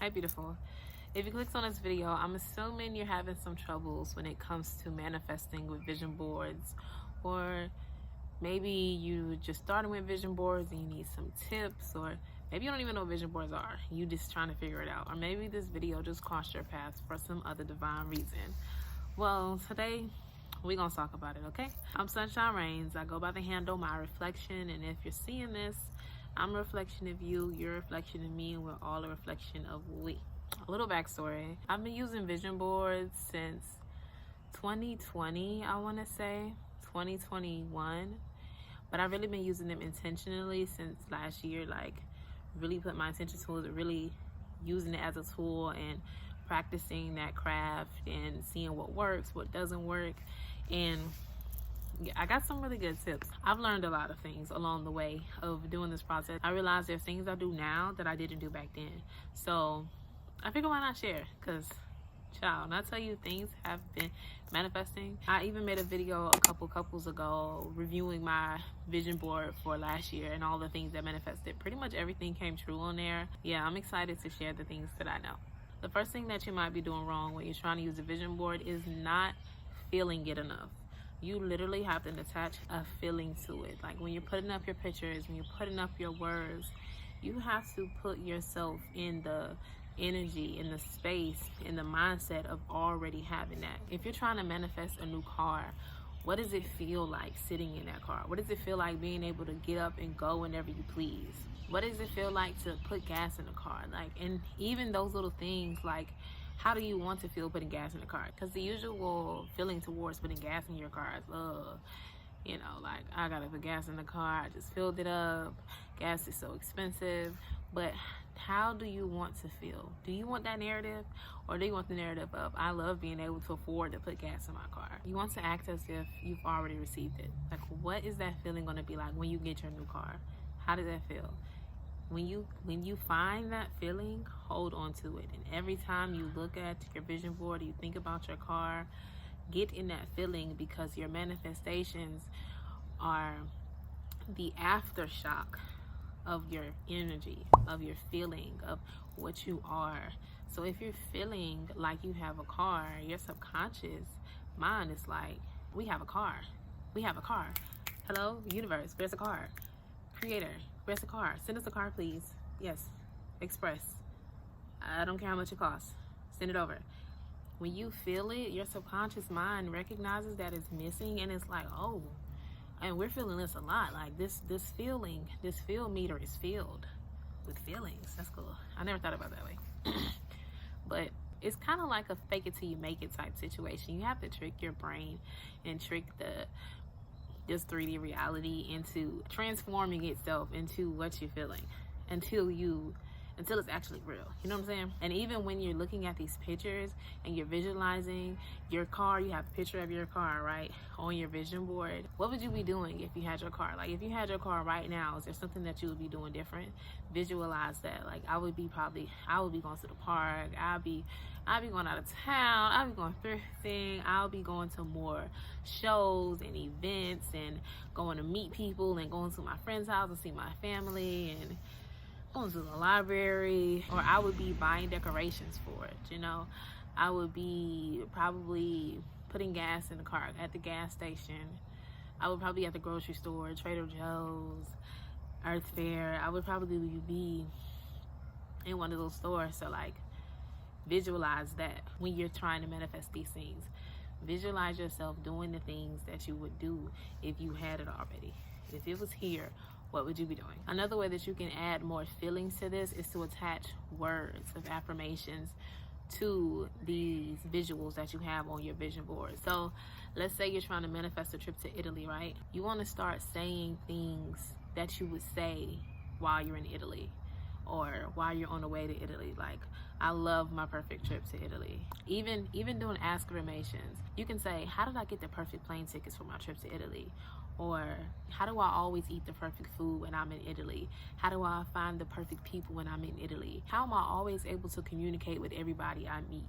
Hi, beautiful. If you clicked on this video, I'm assuming you're having some troubles when it comes to manifesting with vision boards, or maybe you just started with vision boards and you need some tips, or maybe you don't even know what vision boards are. You just trying to figure it out, or maybe this video just crossed your path for some other divine reason. Well, today we're gonna talk about it, okay? I'm Sunshine Reigns. I go by the handle My Reflection, and if you're seeing this, I'm a reflection of you, you're a reflection of me, and we're all a reflection of we. A little backstory. I've been using vision boards since 2020, I want to say, 2021. But I've really been using them intentionally since last year, like really put my attention to it, really using it as a tool and practicing that craft and seeing what works, what doesn't work. And I got some really good tips. I've learned a lot of things along the way of doing this process. I realized there's things I do now that I didn't do back then. So I figured why not share? Because, child, when I tell you things have been manifesting. I even made a video a couple couples ago reviewing my vision board for last year and all the things that manifested. Pretty much everything came true on there. Yeah, I'm excited to share the things that I know. The first thing that you might be doing wrong when you're trying to use a vision board is not feeling it enough. You literally have to attach a feeling to it. Like when you're putting up your pictures, when you're putting up your words, you have to put yourself in the energy, in the space, in the mindset of already having that. If you're trying to manifest a new car, what does it feel like sitting in that car? What does it feel like being able to get up and go whenever you please? What does it feel like to put gas in the car? Like, and even those little things, like, how do you want to feel putting gas in the car? Because the usual feeling towards putting gas in your car is, you know, like, I gotta put gas in the car, I just filled it up, gas is so expensive. But how do you want to feel? Do you want that narrative, or do you want the narrative of, I love being able to afford to put gas in my car? You want to act as if you've already received it. Like, what is that feeling going to be like when you get your new car? How does that feel? When you find that feeling, hold on to it. And every time you look at your vision board, you think about your car, get in that feeling, because your manifestations are the aftershock of your energy, of your feeling, of what you are. So if you're feeling like you have a car, your subconscious mind is like, we have a car. We have a car. Hello, universe, where's the car? Creator, where's the car? Send us a car, please. Yes, express. I don't care how much it costs. Send it over. When you feel it, your subconscious mind recognizes that it's missing, and it's like, oh, and we're feeling this a lot. Like this feeling, this feel meter is filled with feelings. That's cool. I never thought about it that way. But it's kind of like a fake it till you make it type situation. You have to trick your brain and trick this 3D reality into transforming itself into what you're feeling until it's actually real. You know what I'm saying? And even when you're looking at these pictures and you're visualizing your car, you have a picture of your car, right, on your vision board. What would you be doing if you had your car? Like, if you had your car right now, is there something that you would be doing different? Visualize that. Like, I would be going to the park. I'll be going out of town. I'll be going thrifting. I'll be going to more shows and events and going to meet people and going to my friend's house and see my family and going to the library. Or I would be buying decorations for it, you know. I would be probably putting gas in the car at the gas station. I would probably be at the grocery store, Trader Joe's, Earth Fair. I would probably be in one of those stores. So, like, visualize that when you're trying to manifest these things. Visualize yourself doing the things that you would do if you had it already. If it was here, what would you be doing? Another way that you can add more feelings to this is to attach words of affirmations to these visuals that you have on your vision board. So let's say you're trying to manifest a trip to Italy, right? You want to start saying things that you would say while you're in Italy, or while you're on the way to Italy. Like, I love my perfect trip to Italy. Even doing affirmations, you can say, how did I get the perfect plane tickets for my trip to Italy? Or how do I always eat the perfect food when I'm in Italy? How do I find the perfect people when I'm in Italy? How am I always able to communicate with everybody I meet?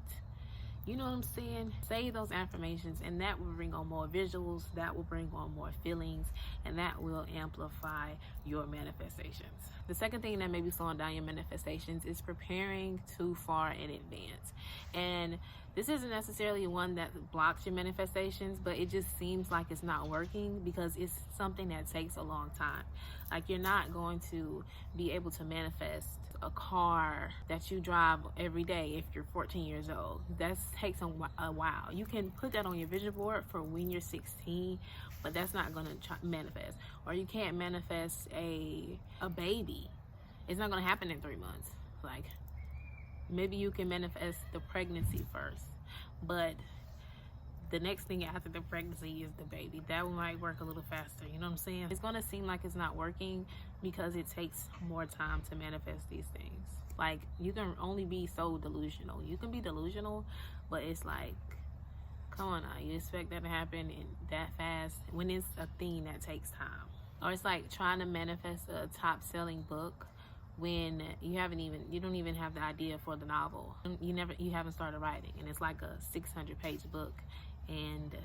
You know what I'm saying? Say those affirmations, and that will bring on more visuals, that will bring on more feelings, and that will amplify your manifestations. The second thing that may be slowing down your manifestations is preparing too far in advance. And this isn't necessarily one that blocks your manifestations, but it just seems like it's not working because it's something that takes a long time. Like, you're not going to be able to manifest a car that you drive every day if you're 14 years old. That takes a while. You can put that on your vision board for when you're 16, but that's not going to manifest. Or you can't manifest a baby. It's not going to happen in 3 months. Like, maybe you can manifest the pregnancy first, but the next thing after the pregnancy is the baby. That might work a little faster. You know what I'm saying? It's going to seem like it's not working because it takes more time to manifest these things. Like, you can only be so delusional. You can be delusional, but it's like, come on now, you expect that to happen that fast when it's a thing that takes time. Or it's like trying to manifest a top-selling book when you don't even have the idea for the novel. You haven't started writing, and it's like a 600-page book, and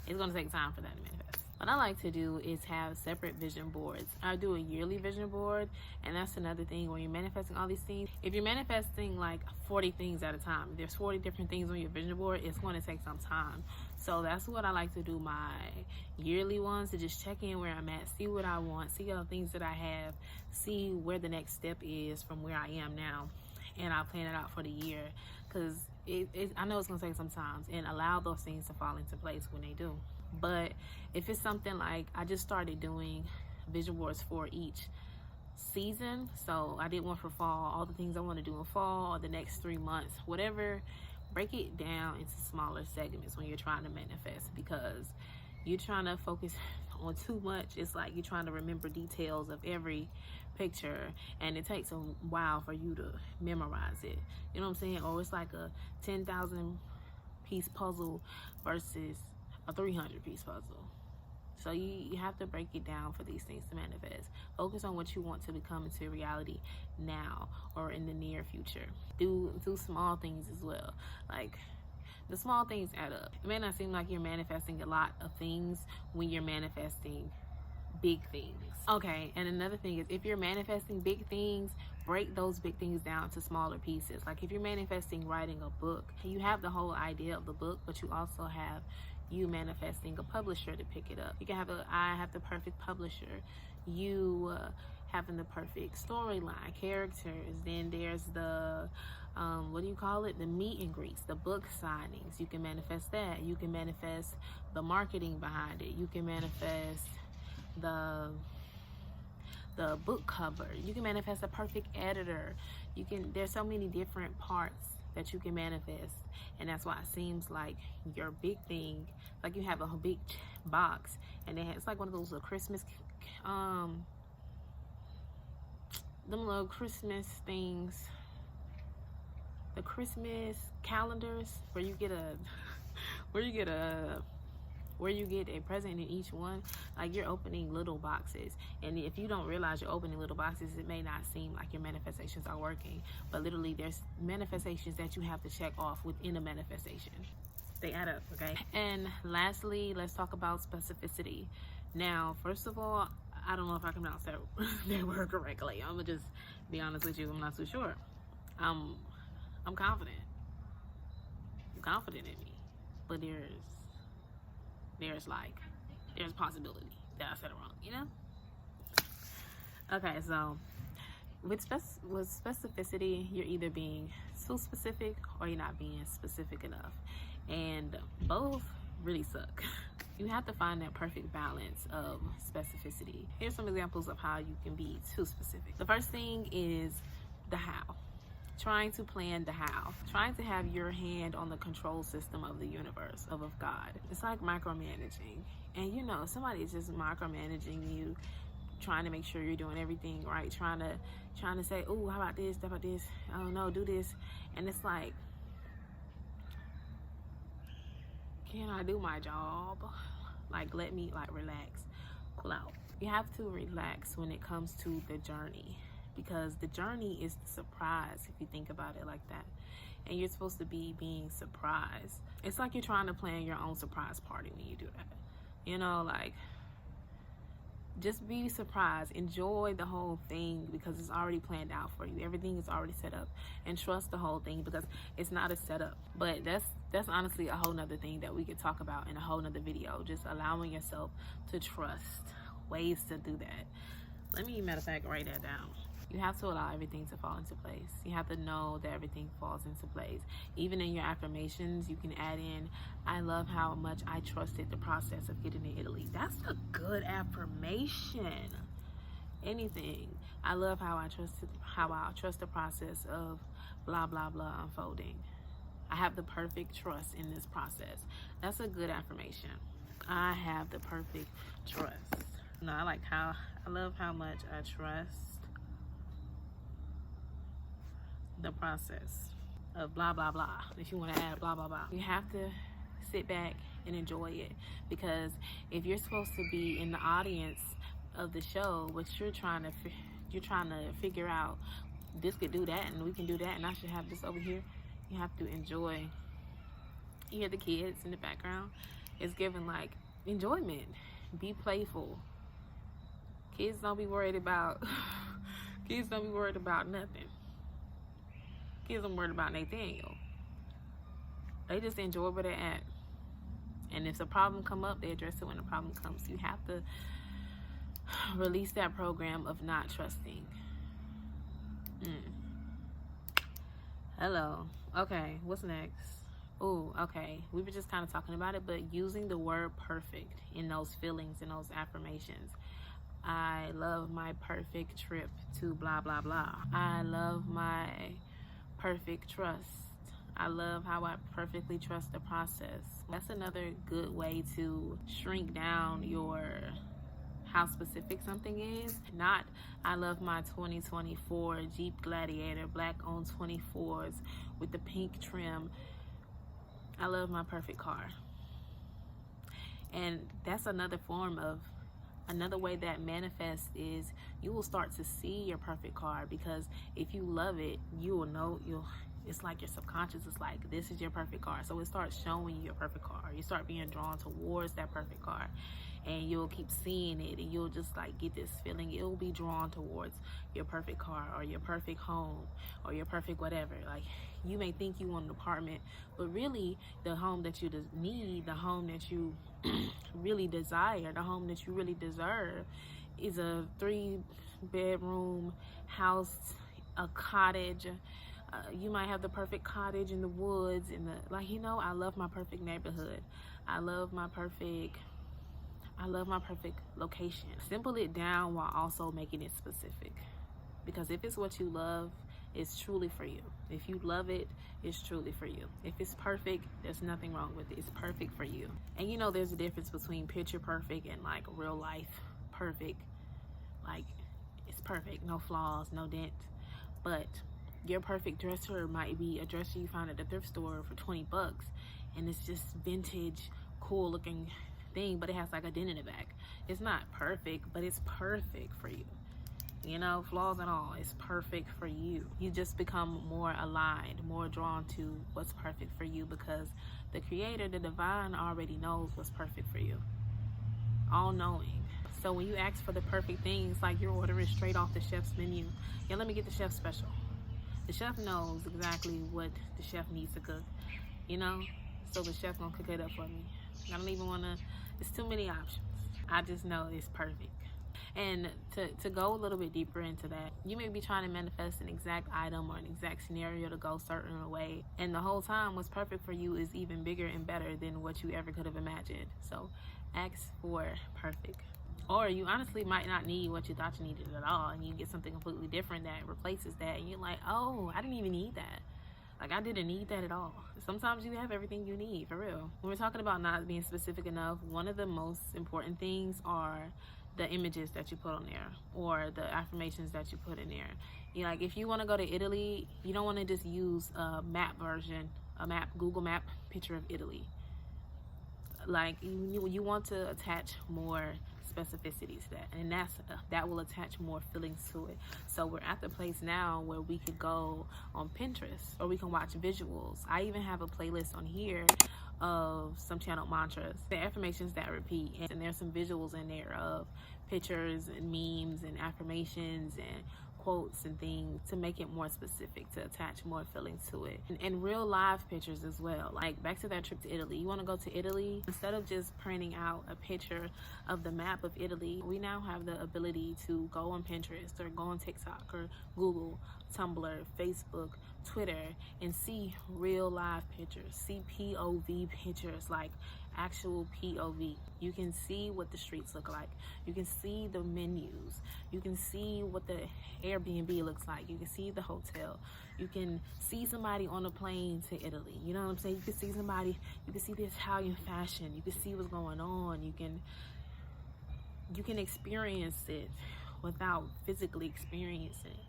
it's going to take time for that to manifest. What I like to do is have separate vision boards. I do a yearly vision board, and that's another thing when you're manifesting all these things. If you're manifesting like 40 things at a time, there's 40 different things on your vision board, it's going to take some time. So that's what I like to do, my yearly ones, to just check in where I'm at, see what I want, see all the things that I have, see where the next step is from where I am now, and I'll plan it out for the year, because I know it's going to take some time, and allow those things to fall into place when they do. But if it's something like, I just started doing vision boards for each season, so I did one for fall, all the things I want to do in fall, or the next 3 months, whatever. Break it down into smaller segments when you're trying to manifest, because you're trying to focus on too much. It's like you're trying to remember details of every picture, and it takes a while for you to memorize it. You know what I'm saying? Or it's like a 10,000 piece puzzle versus a 300 piece puzzle. So you have to break it down for these things to manifest. Focus on what you want to become into reality now or in the near future. Do small things as well. Like, the small things add up. It may not seem like you're manifesting a lot of things when you're manifesting big things. Okay, and another thing is, if you're manifesting big things, break those big things down to smaller pieces. Like, if you're manifesting writing a book, you have the whole idea of the book, but you also have you manifesting a publisher to pick it up. You can have I have the perfect publisher. You having the perfect storyline, characters. Then there's the the meet and greets, the book signings. You can manifest that. You can manifest the marketing behind it. You can manifest the book cover. You can manifest a perfect editor. There's so many different parts that you can manifest, and that's why it seems like your big thing, like you have a big box, and it's like one of those little Christmas them little Christmas things, the Christmas calendars where you get a present in each one. Like, you're opening little boxes, and if you don't realize you're opening little boxes, it may not seem like your manifestations are working, but literally there's manifestations that you have to check off within a manifestation. They add up, okay? And lastly, let's talk about specificity. Now, first of all, I don't know if I can pronounce that word correctly. I'm gonna just be honest with you, I'm not too sure. I'm confident. I'm confident in me, but there's possibility that I said it wrong, you know? Okay, so with specificity, you're either being too specific or you're not being specific enough, and both really suck. You have to find that perfect balance of specificity. Here's some examples of how you can be too specific. The first thing is the how. Trying to plan the how, trying to have your hand on the control system of the universe, of God. It's like micromanaging, and somebody is just micromanaging you, trying to make sure you're doing everything right, trying to say, oh, how about this, I don't know, do this, and it's like, can I do my job? Like, let me relax, cool out. You have to relax when it comes to the journey. because the journey is the surprise, if you think about it like that. And you're supposed to be being surprised. It's like you're trying to plan your own surprise party when you do that. You know, like, just be surprised. Enjoy the whole thing because it's already planned out for you. Everything is already set up, and trust the whole thing because it's not a setup. But that's honestly a whole nother thing that we could talk about in a whole nother video. Just allowing yourself to trust, ways to do that. Let me, matter of fact, write that down. You have to allow everything to fall into place. You have to know that everything falls into place. Even in your affirmations, you can add in, I love how much I trusted the process of getting to Italy. That's a good affirmation. Anything. I love how I trust the process of blah, blah, blah unfolding. I have the perfect trust in this process. That's a good affirmation. I have the perfect trust. No, I love how much I trust the process of blah blah blah. If you want to add blah blah blah, you have to sit back and enjoy it, because if you're supposed to be in the audience of the show, but you're trying to figure out, this could do that and we can do that and I should have this over here, you have to enjoy. You hear the kids in the background, it's giving like enjoyment. Be playful. Kids don't be worried about nothing. Kids don't worry about Nathaniel. They just enjoy where they're at. And if a problem come up, they address it when the problem comes. You have to release that program of not trusting. Hello. Okay, what's next? Oh, okay. We were just kind of talking about it, but using the word perfect in those feelings and those affirmations. I love my perfect trip to blah, blah, blah. I love my perfect trust. I love how I perfectly trust the process. That's another good way to shrink down how specific something is. Not, I love my 2024 Jeep Gladiator black on 24s with the pink trim. I love my perfect car. And that's another way that manifests is you will start to see your perfect car, because if you love it, you will know. It's like your subconscious is like, this is your perfect car. So it starts showing you your perfect car. You start being drawn towards that perfect car, and you'll keep seeing it, and you'll just like get this feeling. It'll be drawn towards your perfect car or your perfect home or your perfect whatever. Like, you may think you want an apartment, but really the home that you need, the home that you really desire, the home that you really deserve is a 3-bedroom house, a cottage. You might have the perfect cottage in the woods, I love my perfect neighborhood. I love my perfect location. Simple it down while also making it specific, because if it's what you love, it's truly for you. If you love it, it's truly for you. If it's perfect, there's nothing wrong with it. It's perfect for you. And you know, there's a difference between picture perfect and like real life perfect. Like, it's perfect, no flaws, no dent. But your perfect dresser might be a dresser you found at the thrift store for $20, and it's just vintage, cool looking thing, but it has like a dent in the back. It's not perfect, but it's perfect for you. You know, flaws and all, it's perfect for you. You just become more aligned, more drawn to what's perfect for you, because the creator, the divine, already knows what's perfect for you. All knowing. So when you ask for the perfect things, like you're ordering straight off the chef's menu, yeah, let me get the chef special. The chef knows exactly what the chef needs to cook, you know? So the chef gonna cook it up for me. I don't even wanna, it's too many options. I just know it's perfect. And to go a little bit deeper into that, you may be trying to manifest an exact item or an exact scenario to go a certain way, and the whole time what's perfect for you is even bigger and better than what you ever could have imagined. So ask for perfect. Or you honestly might not need what you thought you needed at all, and you get something completely different that replaces that, and you're like, oh, I didn't even need that. Like, I didn't need that at all. Sometimes you have everything you need, for real. When we're talking about not being specific enough, one of the most important things are the images that you put on there, or the affirmations that you put in there. You know, like, if you want to go to Italy, you don't want to just use a map version, Google map picture of Italy. Like, you want to attach more specificity to that, and that will attach more feelings to it. So we're at the place now where we could go on Pinterest, or we can watch visuals. I even have a playlist on here of some channel mantras, the affirmations that repeat, and there's some visuals in there of pictures and memes and affirmations and quotes and things to make it more specific, to attach more feelings to it, and real live pictures as well. Like back to that trip to Italy, you want to go to Italy, instead of just printing out a picture of the map of Italy, we now have the ability to go on Pinterest or go on TikTok or Google, Tumblr, Facebook, Twitter, and see real live pictures, see POV pictures, like actual POV. You can see what the streets look like, you can see the menus, you can see what the Airbnb looks like, you can see the hotel, you can see somebody on a plane to Italy, you know what I'm saying? You can see somebody, you can see the Italian fashion, you can see what's going on, you can experience it without physically experiencing it.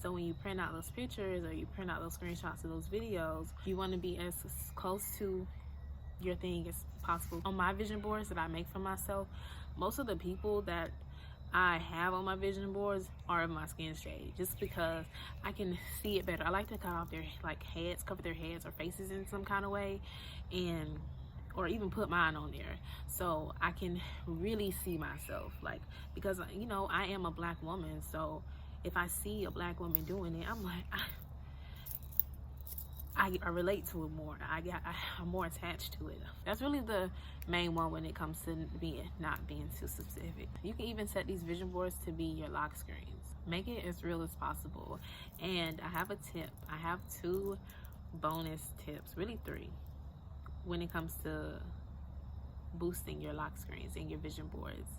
So when you print out those pictures or you print out those screenshots of those videos, you want to be as close to your thing as possible. On my vision boards that I make for myself, most of the people that I have on my vision boards are of my skin shade, just because I can see it better. I like to cut off their heads, cover their heads or faces in some kind of way, or even put mine on there so I can really see myself, like, because you know I am a black woman, so if I see a black woman doing it, I'm like, I relate to it more. I'm more attached to it. That's really the main one when it comes to not being too specific. You can even set these vision boards to be your lock screens. Make it as real as possible. And I have a tip. I have 2 bonus tips, really 3, when it comes to boosting your lock screens and your vision boards.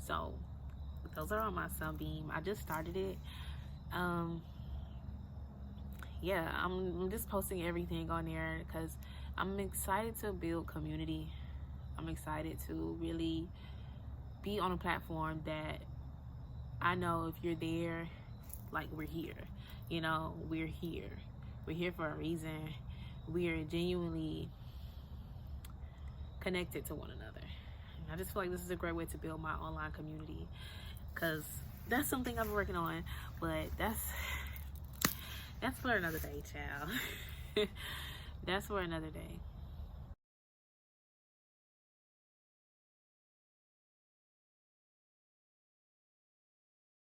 So those are on my Sunbeam. I just started it. Yeah, I'm just posting everything on there because I'm excited to build community. I'm excited to really be on a platform that I know if you're there, like, we're here. You know, we're here. We're here for a reason. We are genuinely connected to one another. And I just feel like this is a great way to build my online community, because that's something I've been working on, but that's for another day, child. That's for another day.